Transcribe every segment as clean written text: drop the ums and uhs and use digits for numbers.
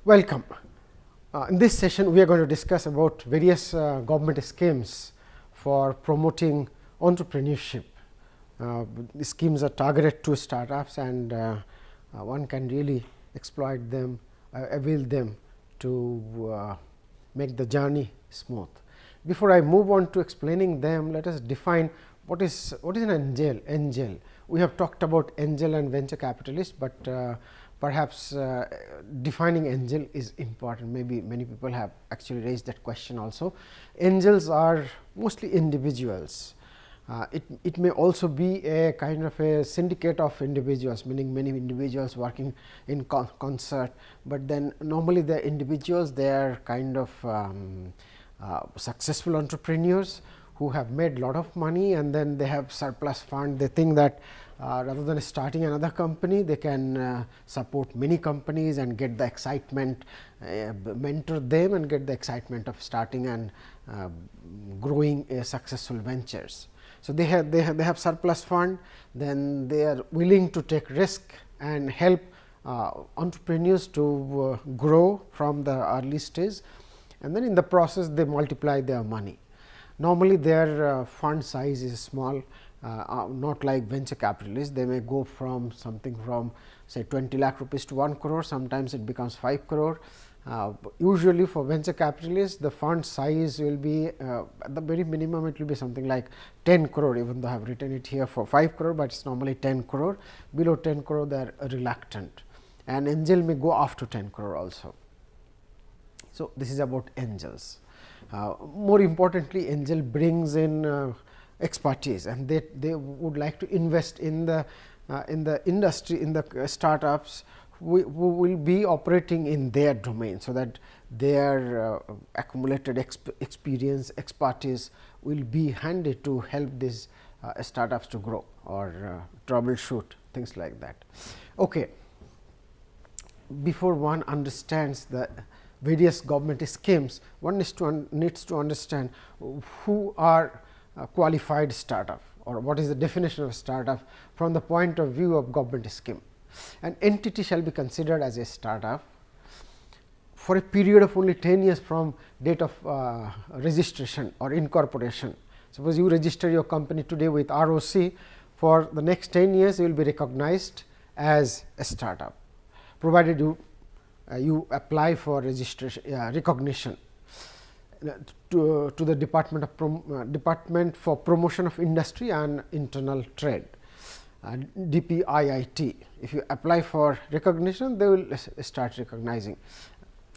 Welcome. In this session, we are going to discuss about various government schemes for promoting entrepreneurship. The schemes are targeted to startups, and one can really exploit them, avail them to make the journey smooth. Before I move on to explaining them, let us define what is an angel. Angel. We have talked about angel and venture capitalists, but perhaps defining angel is important. Maybe many people have actually raised that question also. Angels are mostly individuals. It may also be a kind of a syndicate of individuals, meaning many individuals working in concert, but then normally the individuals, they are kind of successful entrepreneurs who have made lot of money, and then they have surplus fund. They think that rather than starting another company, they can support many companies and get the excitement, mentor them and get the excitement of starting and growing successful ventures. So, they have surplus fund, then they are willing to take risk and help entrepreneurs to grow from the early stage, and then in the process they multiply their money. Normally their fund size is small, not like venture capitalists. They may go from something from say 20 lakh rupees to 1 crore, sometimes it becomes 5 crore. Usually for venture capitalists, the fund size will be at the very minimum, it will be something like 10 crore, even though I have written it here for 5 crore, but it is normally 10 crore. Below 10 crore they are reluctant, and angel may go up to 10 crore also. So, this is about angels. More importantly, angel brings in expertise, and they would like to invest in the industry, in the startups who will be operating in their domain, so that their accumulated experience, expertise will be handy to help these startups to grow or troubleshoot, things like that. Okay. Before one understands the various government schemes, one needs to understand who are qualified startup, or what is the definition of startup from the point of view of government scheme. An entity shall be considered as a startup for a period of only 10 years from date of registration or incorporation. Suppose you register your company today with ROC, for the next 10 years you will be recognized as a startup, provided you apply for registration recognition to the Department for Promotion of Industry and Internal Trade, DPIIT. If you apply for recognition, they will start recognizing.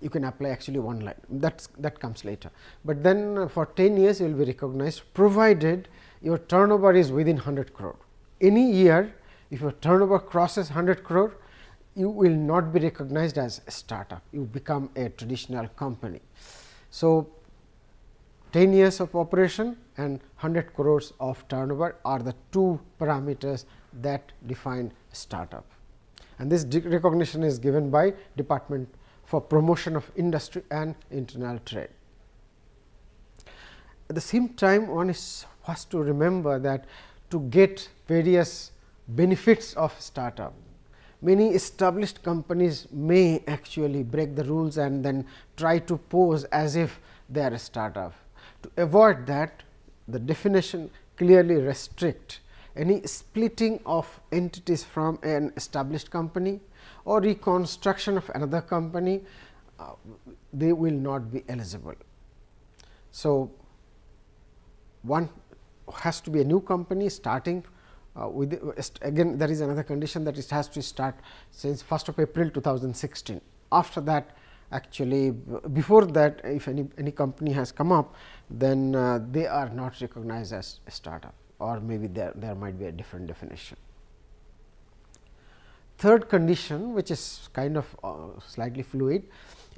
You can apply actually one line, that comes later, but then for 10 years you will be recognized, provided your turnover is within 100 crore. Any year, if your turnover crosses 100 crore, you will not be recognized as a startup, you become a traditional company. So, 10 years of operation and 100 crores of turnover are the two parameters that define startup, and this recognition is given by Department for Promotion of Industry and Internal Trade. At the same time, one has to remember that to get various benefits of startup, many established companies may actually break the rules and then try to pose as if they are a startup. To avoid that, the definition clearly restrict any splitting of entities from an established company or reconstruction of another company, they will not be eligible. So, one has to be a new company starting with again there is another condition, that it has to start since 1st of April 2016. After that, actually before that, if any company has come up, then they are not recognized as a startup, or maybe there might be a different definition. Third condition, which is kind of slightly fluid,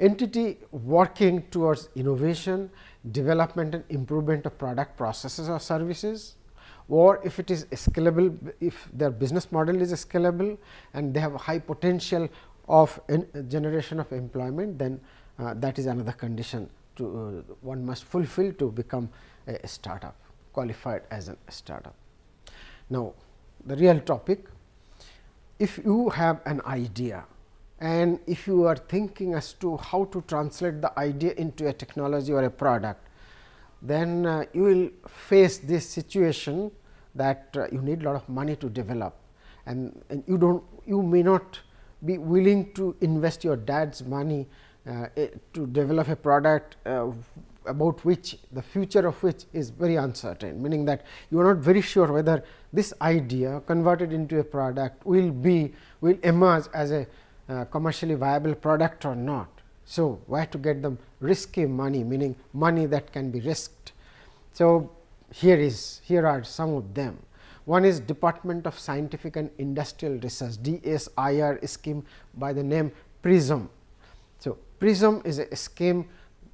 entity working towards innovation, development and improvement of product, processes or services, or if it is scalable, if their business model is scalable and they have a high potential of generation of employment, then that is another condition to one must fulfill to become a startup, qualified as a startup. Now, the real topic, if you have an idea and if you are thinking as to how to translate the idea into a technology or a product, then you will face this situation that you need a lot of money to develop, and you may not be willing to invest your dad's money to develop a product about which the future of which is very uncertain, meaning that you are not very sure whether this idea converted into a product will emerge as a commercially viable product or not. So, where to get the risky money, meaning money that can be risked. So, here are some of them. One is Department of Scientific and Industrial Research, DSIR scheme by the name PRISM. So, PRISM is a scheme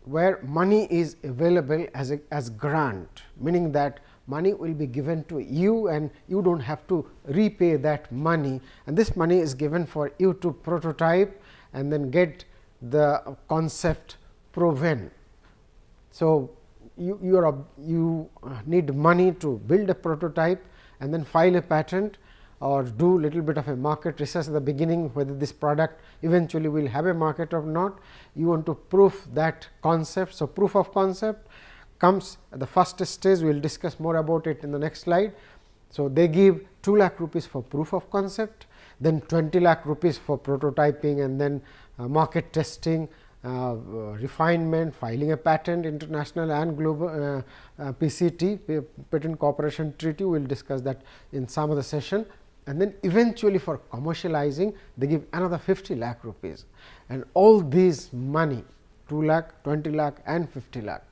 where money is available as grant, meaning that money will be given to you and you do not have to repay that money, and this money is given for you to prototype and then get the concept proven. So, you need money to build a prototype and then file a patent or do little bit of a market research at the beginning, whether this product eventually will have a market or not. You want to prove that concept. So, proof of concept comes at the first stage. We will discuss more about it in the next slide. So, they give 2 lakh rupees for proof of concept, then 20 lakh rupees for prototyping, and then market testing, refinement, filing a patent, international and global PCT, Patent Cooperation Treaty. We will discuss that in some other session, and then eventually for commercializing they give another 50 lakh rupees, and all these money 2 lakh, 20 lakh and 50 lakh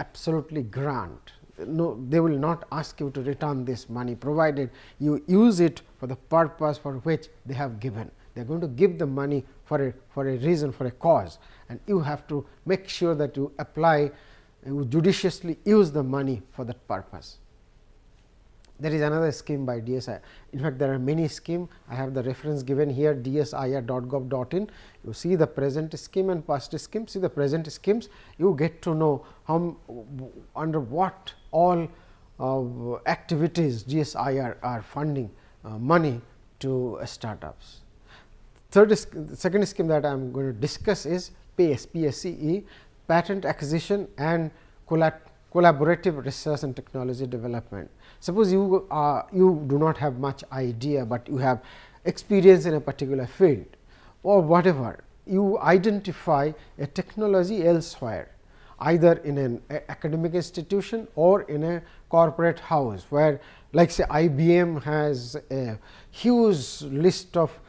absolutely grant. No, they will not ask you to return this money, provided you use it for the purpose for which they have given. They are going to give the money for a reason, for a cause, and you have to make sure that you apply, you judiciously use the money for that purpose. There is another scheme by DSIR. In fact, there are many schemes. I have the reference given here, dsir.gov.in. You see the present scheme and past scheme. See the present schemes, you get to know how, under what all activities DSIR are funding money to startups. Second scheme that I am going to discuss is PSCE, Patent Acquisition and Collaborative Research and Technology Development. Suppose you do not have much idea, but you have experience in a particular field or whatever. You identify a technology elsewhere, either in an academic institution or in a corporate house, where like say IBM has a huge list of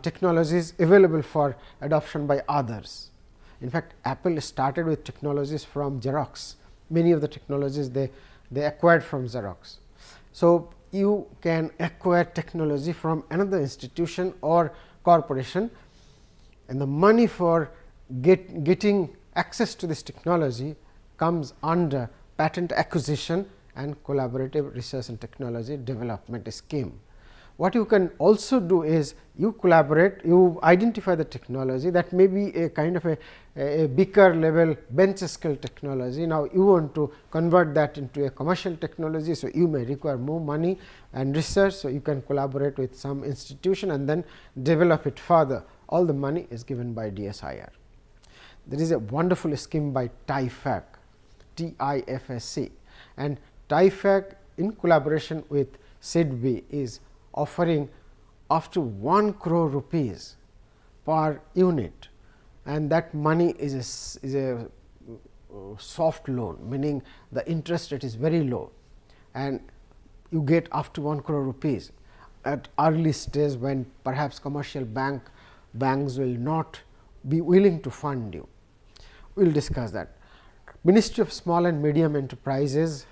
technologies available for adoption by others. In fact, Apple started with technologies from Xerox. Many of the technologies they acquired from Xerox. So, you can acquire technology from another institution or corporation, and the money for getting access to this technology comes under Patent Acquisition and Collaborative Research and Technology Development Scheme. What you can also do is you collaborate, you identify the technology that may be a kind of a bigger level bench scale technology. Now, you want to convert that into a commercial technology. So, you may require more money and research. So, you can collaborate with some institution and then develop it further. All the money is given by DSIR. There is a wonderful scheme by TIFAC, TIFSC, and TIFAC in collaboration with SIDBI is offering up to 1 crore rupees per unit, and that money is a soft loan, meaning the interest rate is very low, and you get up to 1 crore rupees at early stage when perhaps commercial banks will not be willing to fund you. We will discuss that. Ministry of Small and Medium Enterprises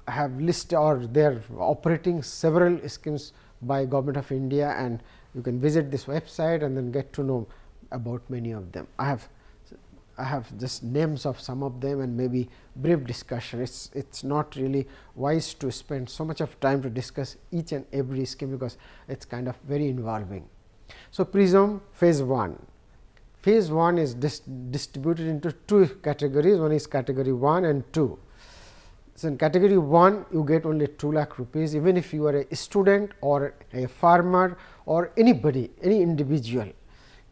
have listed, or they are operating several schemes by Government of India, and you can visit this website and then get to know about many of them. I have just names of some of them and maybe brief discussion. It's not really wise to spend so much of time to discuss each and every scheme, because it's kind of very involving. So, PRISM phase 1. Phase 1 is distributed into 2 categories. One is category 1 and 2. So, in category 1 you get only 2 lakh rupees, even if you are a student or a farmer or anybody, any individual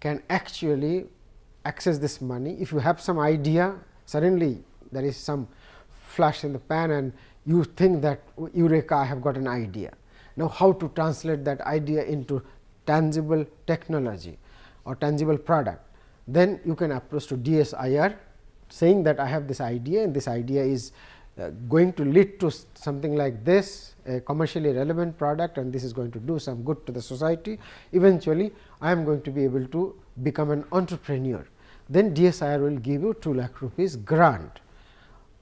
can actually access this money. If you have some idea, suddenly there is some flash in the pan and you think that eureka, I have got an idea. Now, how to translate that idea into tangible technology or tangible product? Then you can approach to DSIR saying that I have this idea and this idea is going to lead to something like this, a commercially relevant product, and this is going to do some good to the society. Eventually, I am going to be able to become an entrepreneur. Then DSIR will give you 2 lakh rupees grant,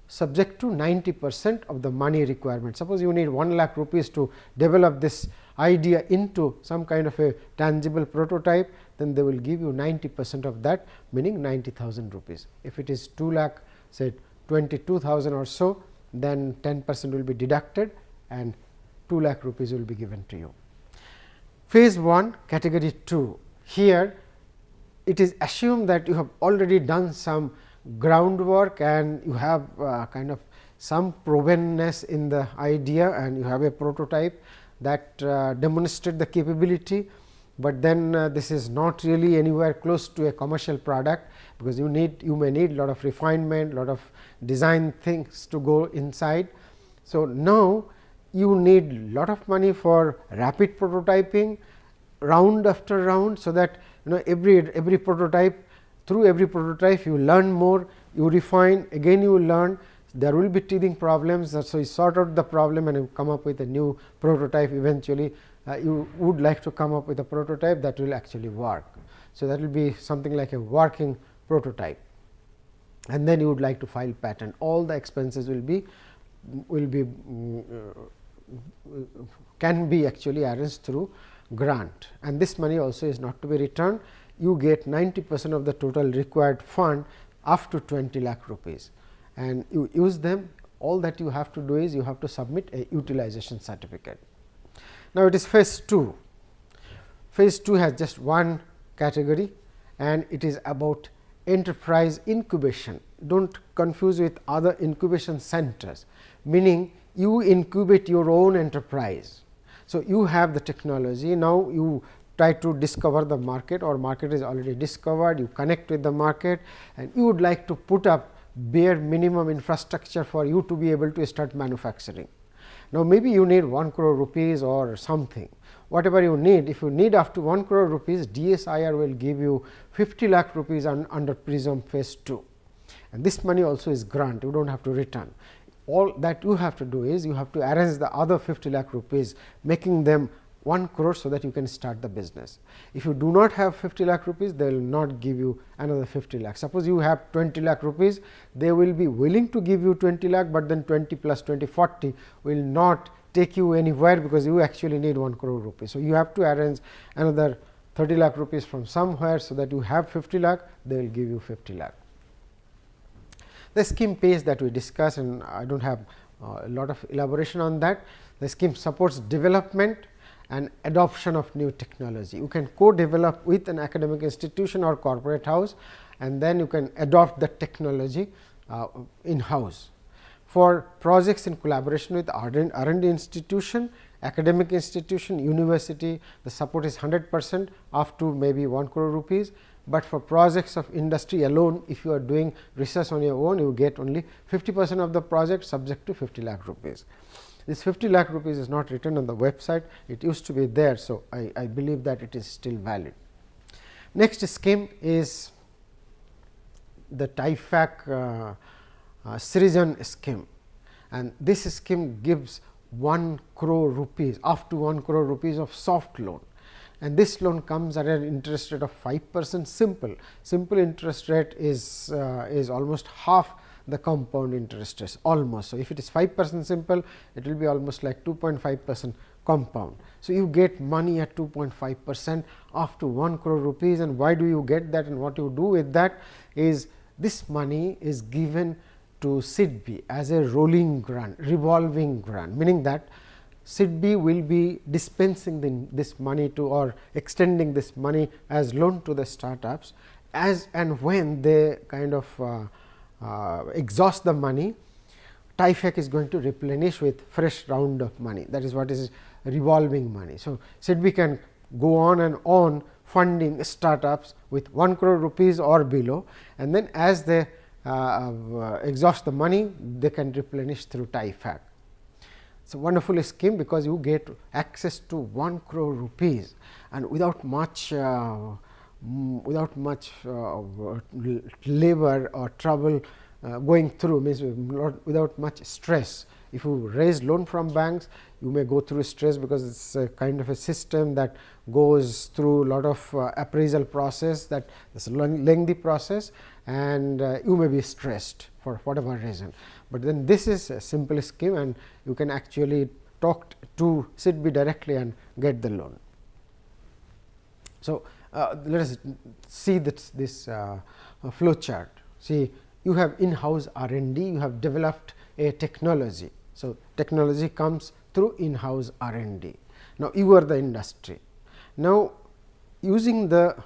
subject to 90% of the money requirement. Suppose you need 1 lakh rupees to develop this idea into some kind of a tangible prototype, then they will give you 90% of that, meaning 90,000 rupees. If it is 2 lakh, say 22,000 or so, then 10% will be deducted and 2 lakh rupees will be given to you. Phase 1, category 2. Here it is assumed that you have already done some groundwork and you have kind of some provenness in the idea and you have a prototype that demonstrate the capability, but then this is not really anywhere close to a commercial product, because you may need lot of refinement, lot of design things to go inside. So, now you need lot of money for rapid prototyping, round after round, so that every prototype, through every prototype you learn more, you refine, again you learn, there will be teething problems. So, you sort out the problem and you come up with a new prototype. Eventually, you would like to come up with a prototype that will actually work. So, that will be something like a working prototype, and then you would like to file patent. All the expenses can be actually arranged through grant, and this money also is not to be returned. You get 90% of the total required fund up to 20 lakh rupees, and you use them. All that you have to do is you have to submit a utilization certificate. Now, it is phase 2. Phase 2 has just one category and it is about enterprise incubation. Do not confuse with other incubation centers, meaning you incubate your own enterprise. So, you have the technology, now you try to discover the market, or market is already discovered, you connect with the market and you would like to put up bare minimum infrastructure for you to be able to start manufacturing. Now, maybe you need 1 crore rupees or something, whatever you need. If you need up to 1 crore rupees, DSIR will give you 50 lakh rupees under PRISM phase 2, and this money also is grant, you do not have to return. All that you have to do is you have to arrange the other 50 lakh rupees, making them 1 crore, so that you can start the business. If you do not have 50 lakh rupees, they will not give you another 50 lakh. Suppose you have 20 lakh rupees, they will be willing to give you 20 lakh, but then 20 plus 20 40 will not take you anywhere, because you actually need 1 crore rupees. So, you have to arrange another 30 lakh rupees from somewhere, so that you have 50 lakh, they will give you 50 lakh. The scheme pays that we discussed, and I do not have a lot of elaboration on that. The scheme supports development and adoption of new technology. You can co-develop with an academic institution or corporate house, and then you can adopt the technology in house. For projects in collaboration with R&D institution, academic institution, university, the support is 100% up to maybe 1 crore rupees, but for projects of industry alone, if you are doing research on your own, you get only 50% of the project, subject to 50 lakh rupees. This 50 lakh rupees is not written on the website, it used to be there. So, I believe that it is still valid. Next scheme is the TIFAC Srijan scheme, and this scheme gives 1 crore rupees, up to 1 crore rupees of soft loan, and this loan comes at an interest rate of 5% simple. Simple interest rate is almost half the compound interest rate, almost. So, if it is 5% simple, it will be almost like 2.5% compound. So, you get money at 2.5% up to 1 crore rupees, and why do you get that and what you do with that is this money is given to SIDBI as a rolling grant, revolving grant, meaning that SIDBI will be dispensing this money to, or extending this money as loan to the startups, as and when they kind of exhaust the money, TIFAC is going to replenish with fresh round of money. That is what is revolving money. So, SIDBI can go on and on funding startups with 1 crore rupees or below, and then as they exhaust the money, they can replenish through TIFAC. It's a wonderful scheme because you get access to 1 crore rupees and without much labor or trouble going through, means without much stress. If you raise loan from banks, you may go through stress because it's a kind of a system that goes through a lot of appraisal process, that is a lengthy process, and you may be stressed for whatever reason. But then this is a simple scheme and you can actually talk to SIDBI directly and get the loan. So, let us see this flow chart. See, you have in-house R&D, you have developed a technology. So, technology comes through in-house R&D. Now, you are the industry. Now, using the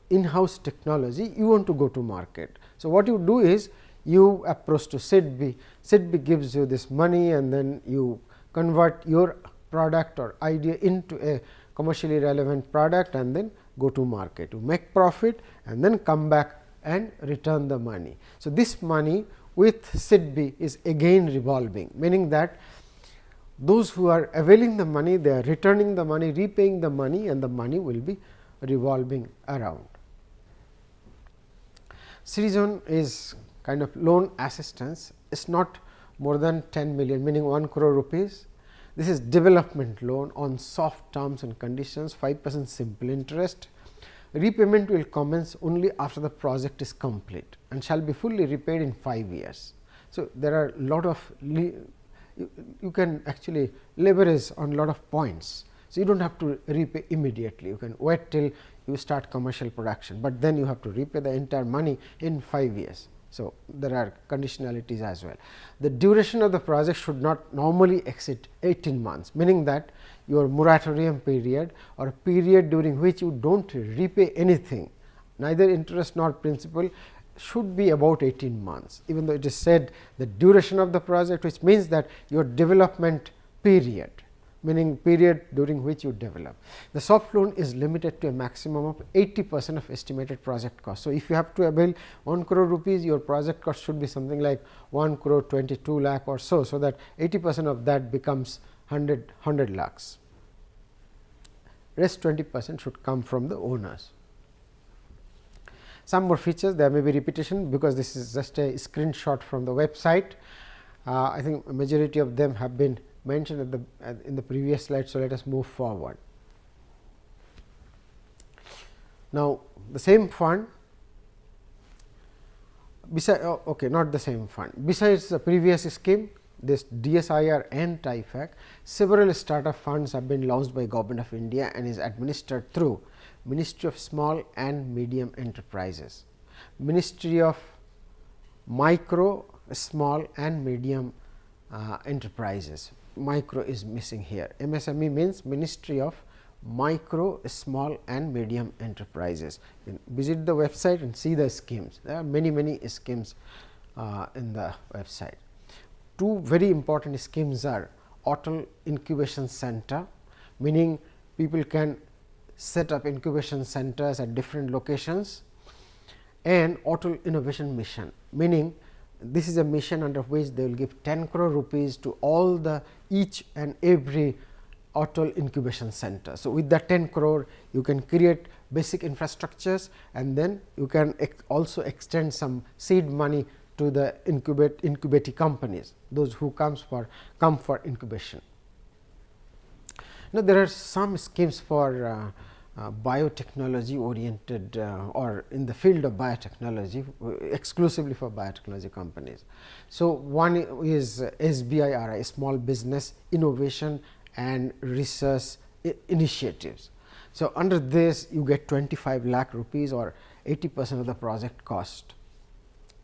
in-house technology, you want to go to market. So, what you do is you approach to SIDBI, SIDBI gives you this money and then you convert your product or idea into a commercially relevant product and then go to market. You make profit and then come back and return the money. So, this money with SIDBI is again revolving, meaning that those who are availing the money, they are returning the money, repaying the money, and the money will be revolving around. Citizen is kind of loan assistance, it is not more than 10 million, meaning 1 crore rupees. This is development loan on soft terms and conditions, 5% simple interest. Repayment will commence only after the project is complete and shall be fully repaid in 5 years. So, there are a lot of you can actually leverage on lot of points. So, you do not have to repay immediately, you can wait till you start commercial production, but then you have to repay the entire money in 5 years. So, there are conditionalities as well. The duration of the project should not normally exceed 18 months, meaning that your moratorium period or a period during which you do not repay anything, neither interest nor principal, should be about 18 months, even though it is said the duration of the project, which means that your development period, meaning period during which you develop. The soft loan is limited to a maximum of 80% of estimated project cost. So, if you have to avail 1 crore rupees, your project cost should be something like 1 crore 22 lakh or so. So, that 80% of that becomes 100 lakhs. Rest 20% should come from the owners. Some more features, there may be repetition because this is just a screenshot from the website. I think a majority of them have been mentioned in the previous slide. So, let us move forward. Now, the same fund besides not the same fund, besides the previous scheme, this DSIR and TIFAC, several startup funds have been launched by Government of India and is administered through Ministry of Small and Medium Enterprises, Ministry of Micro, Small and Medium Enterprises. Micro is missing here. MSME means Ministry of Micro, Small and Medium Enterprises. You can visit the website and see the schemes. There are many schemes in the website. Two very important schemes are Atal Incubation Center, meaning people can set up incubation centers at different locations, and Atal Innovation Mission, meaning this is a mission under which they will give 10 crore rupees to all the each and every Atal incubation center. So, with that 10 crore you can create basic infrastructures and then you can also extend some seed money to the incubating companies, those who come for incubation. Now, there are some schemes for biotechnology oriented or in the field of biotechnology, exclusively for biotechnology companies. So, one is SBIRI, Small Business Innovation and Research Initiatives. So, under this you get 25 lakh rupees or 80% of the project cost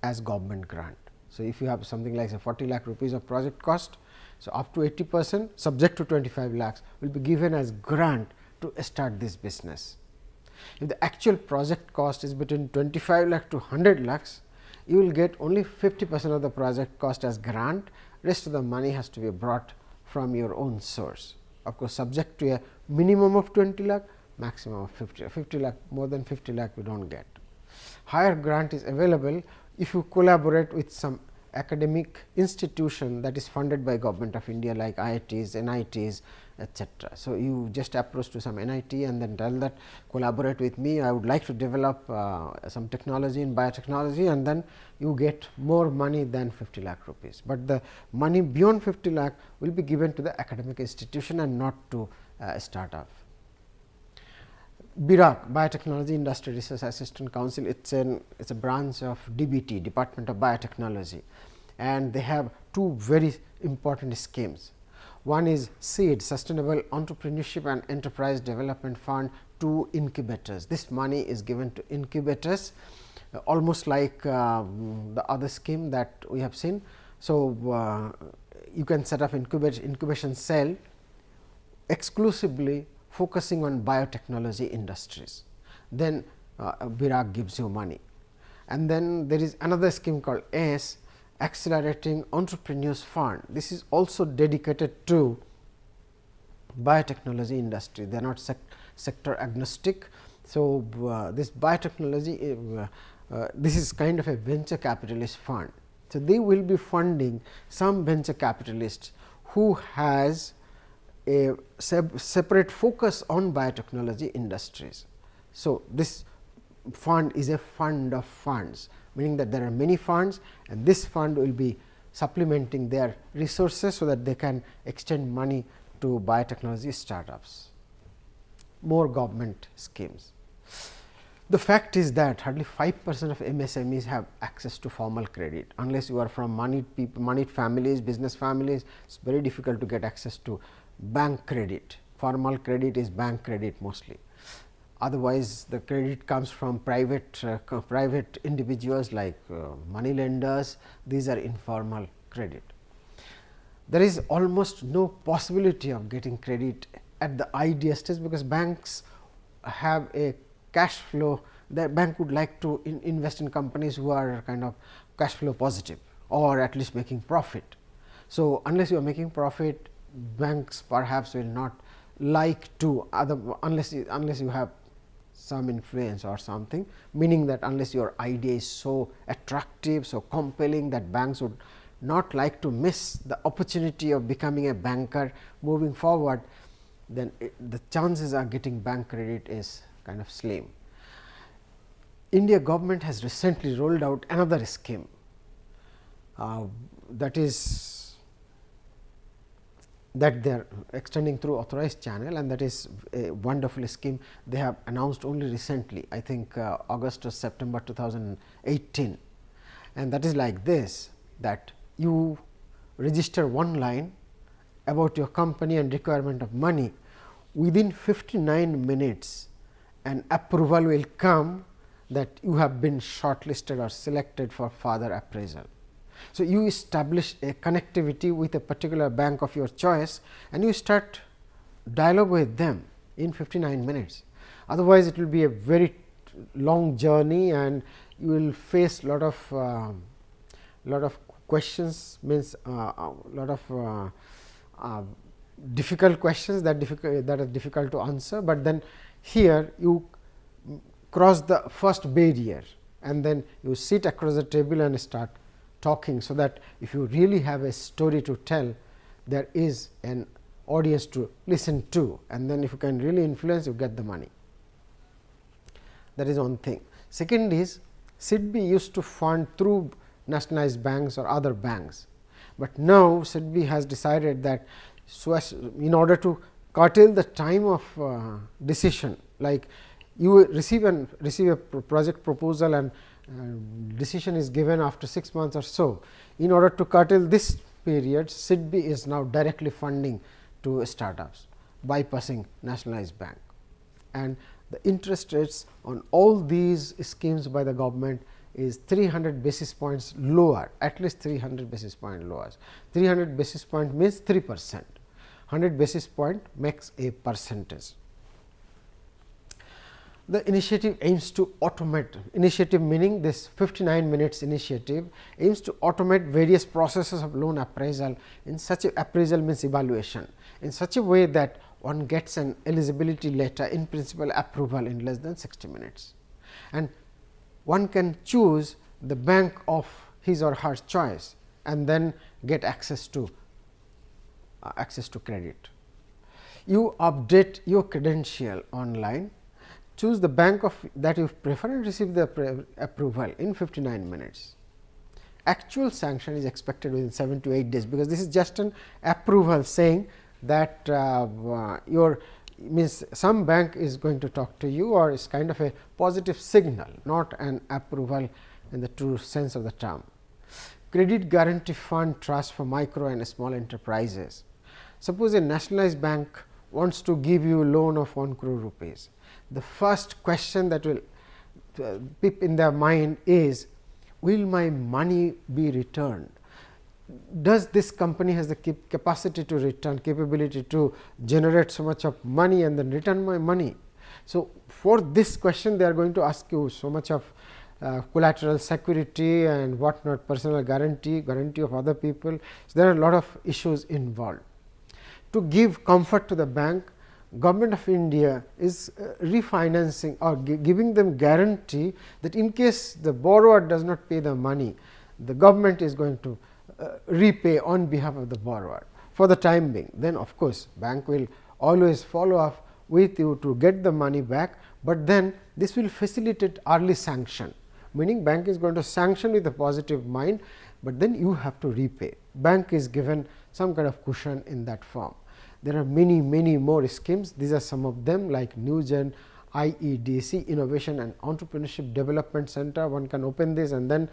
as government grant. So, if you have something like say 40 lakh rupees of project cost, so up to 80% subject to 25 lakhs will be given as grant to start this business. If the actual project cost is between 25 lakh to 100 lakhs, you will get only 50% of the project cost as grant, rest of the money has to be brought from your own source. Of course, subject to a minimum of 20 lakh, maximum of 50 lakh, more than 50 lakh we do not get. Higher grant is available if you collaborate with some academic institution that is funded by Government of India, like IITs, NITs, etc. So, you just approach to some NIT and then tell that collaborate with me, I would like to develop some technology in biotechnology, and then you get more money than 50 lakh rupees, but the money beyond 50 lakh will be given to the academic institution and not to a startup. BIRAC, Biotechnology Industry Research Assistant Council, it's a branch of DBT, Department of Biotechnology, and they have two very important schemes. One is SEED, Sustainable Entrepreneurship and Enterprise Development Fund to incubators. This money is given to incubators, almost like the other scheme that we have seen. So, you can set up incubation cell exclusively focusing on biotechnology industries, then BIRAC gives you money. And then there is another scheme called ACE, Accelerating Entrepreneurs Fund. This is also dedicated to biotechnology industry, they are not sector agnostic. So, this biotechnology this is kind of a venture capitalist fund. So, they will be funding some venture capitalists who has a separate focus on biotechnology industries. So, this fund is a fund of funds, meaning that there are many funds and this fund will be supplementing their resources, so that they can extend money to biotechnology startups. More government schemes. The fact is that hardly 5% of MSMEs have access to formal credit, unless you are from moneyed families, business families. It is very difficult to get access to bank credit. Formal credit is bank credit mostly. Otherwise, the credit comes from private individuals like money lenders. These are informal credit. There is almost no possibility of getting credit at the idea stage, because banks have a cash flow. The bank would like to invest in companies who are kind of cash flow positive or at least making profit. So, unless you are making profit, banks perhaps will not like to unless you have some influence or something, meaning that unless your idea is so attractive, so compelling, that banks would not like to miss the opportunity of becoming a banker moving forward, then the chances of getting bank credit is kind of slim. India government has recently rolled out another scheme, that they are extending through authorized channel, and that is a wonderful scheme. They have announced only recently, I think August or September 2018, and that is like this, that you register one line about your company and requirement of money. Within 59 minutes an approval will come that you have been shortlisted or selected for further appraisal. So, you establish a connectivity with a particular bank of your choice and you start dialogue with them in 59 minutes. Otherwise, it will be a very long journey and you will face lot of questions, means lot of difficult questions that are difficult to answer, but then here you cross the first barrier and then you sit across the table and start talking. So, that if you really have a story to tell, there is an audience to listen to, and then if you can really influence, you get the money. That is one thing. Second is, SIDBI used to fund through nationalized banks or other banks, but now SIDBI has decided that in order to curtail the time of decision, like you receive a project proposal and decision is given after 6 months or so. In order to curtail this period, SIDBI is now directly funding to startups, bypassing nationalized bank, and the interest rates on all these schemes by the government is 300 basis points lower, at least 300 basis point lower. 300 basis point means 3%, 100 basis point makes a percentage. The initiative aims to automate, initiative meaning this 59 minutes initiative aims to automate various processes of loan appraisal in such a, appraisal means evaluation, in such a way that one gets an eligibility letter in principle approval in less than 60 minutes. And one can choose the bank of his or her choice and then get access to credit. You update your credential online, choose the bank of that you prefer and receive the approval in 59 minutes. Actual sanction is expected within 7 to 8 days, because this is just an approval saying that your means some bank is going to talk to you, or is kind of a positive signal, not an approval in the true sense of the term. Credit guarantee fund trust for micro and small enterprises. Suppose a nationalized bank wants to give you a loan of 1 crore rupees. The first question that will peep in their mind is, will my money be returned? Does this company has the capacity to return, capability to generate so much of money and then return my money? So, for this question they are going to ask you so much of collateral security and what not, personal guarantee of other people. So, there are a lot of issues involved. To give comfort to the bank, Government of India is refinancing or giving them guarantee that in case the borrower does not pay the money, the government is going to repay on behalf of the borrower for the time being. Then of course, bank will always follow up with you to get the money back, but then this will facilitate early sanction, meaning bank is going to sanction with a positive mind, but then you have to repay. Bank is given some kind of cushion in that form. There are many more schemes. These are some of them, like New Gen IEDC, Innovation and Entrepreneurship Development Center. One can open this and then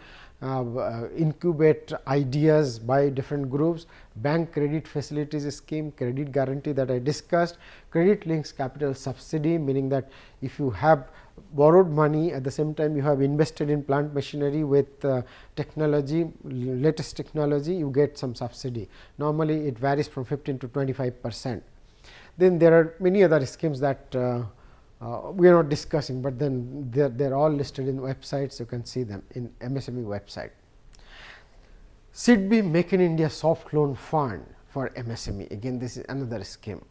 incubate ideas by different groups. Bank credit facilities scheme, credit guarantee that I discussed, credit links capital subsidy, meaning that if you have borrowed money, at the same time you have invested in plant machinery with technology, latest technology, you get some subsidy. Normally it varies from 15 to 25%. Then there are many other schemes that we are not discussing, but then they are all listed in websites. You can see them in MSME website. SIDBI Make in India Soft Loan Fund for MSME, again this is another scheme.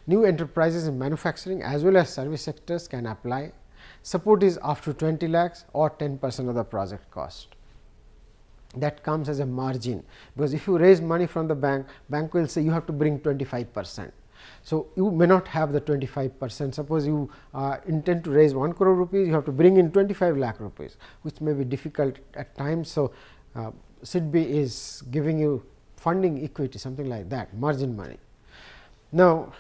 New enterprises in manufacturing as well as service sectors can apply. Support is up to 20 lakhs or 10% of the project cost. That comes as a margin, because if you raise money from the bank, bank will say you have to bring 25%. So, you may not have the 25%. Suppose you intend to raise 1 crore rupees, you have to bring in 25 lakh rupees, which may be difficult at times. So, SIDBI is giving you funding equity, something like that, margin money. Now,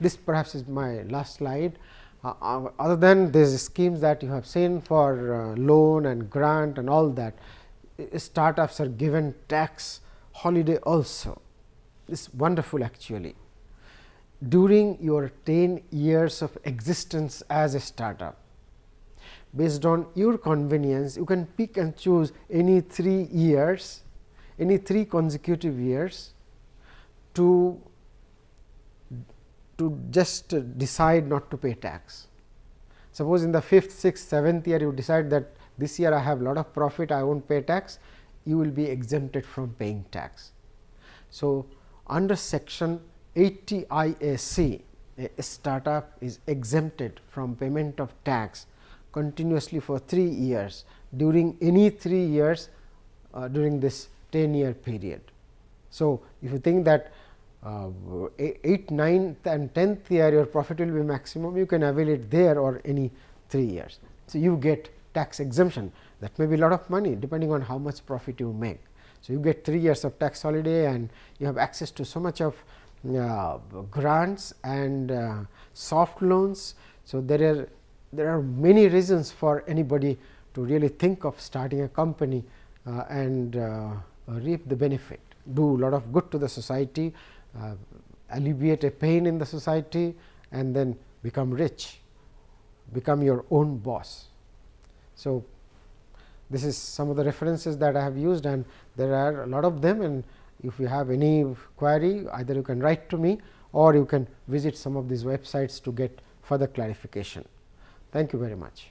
this perhaps is my last slide. Other than these schemes that you have seen for loan and grant and all that, startups are given tax holiday also. This is wonderful actually. During your 10 years of existence as a startup, based on your convenience, you can pick and choose any 3 years, any 3 consecutive years to just decide not to pay tax. Suppose in the 5th, 6th, 7th year you decide that this year I have lot of profit, I won't pay tax, you will be exempted from paying tax. So, under section 80 IAC, a startup is exempted from payment of tax continuously for 3 years during any 3 years during this 10-year period. So, if you think that 8th, 9th and 10th year your profit will be maximum, you can avail it there or any 3 years. So, you get tax exemption, that may be a lot of money depending on how much profit you make. So, you get 3 years of tax holiday and you have access to so much of grants and soft loans. So, there are many reasons for anybody to really think of starting a company and reap the benefit, do a lot of good to the society, alleviate a pain in the society and then become rich, become your own boss. So, this is some of the references that I have used, and there are a lot of them, and if you have any query, either you can write to me or you can visit some of these websites to get further clarification. Thank you very much.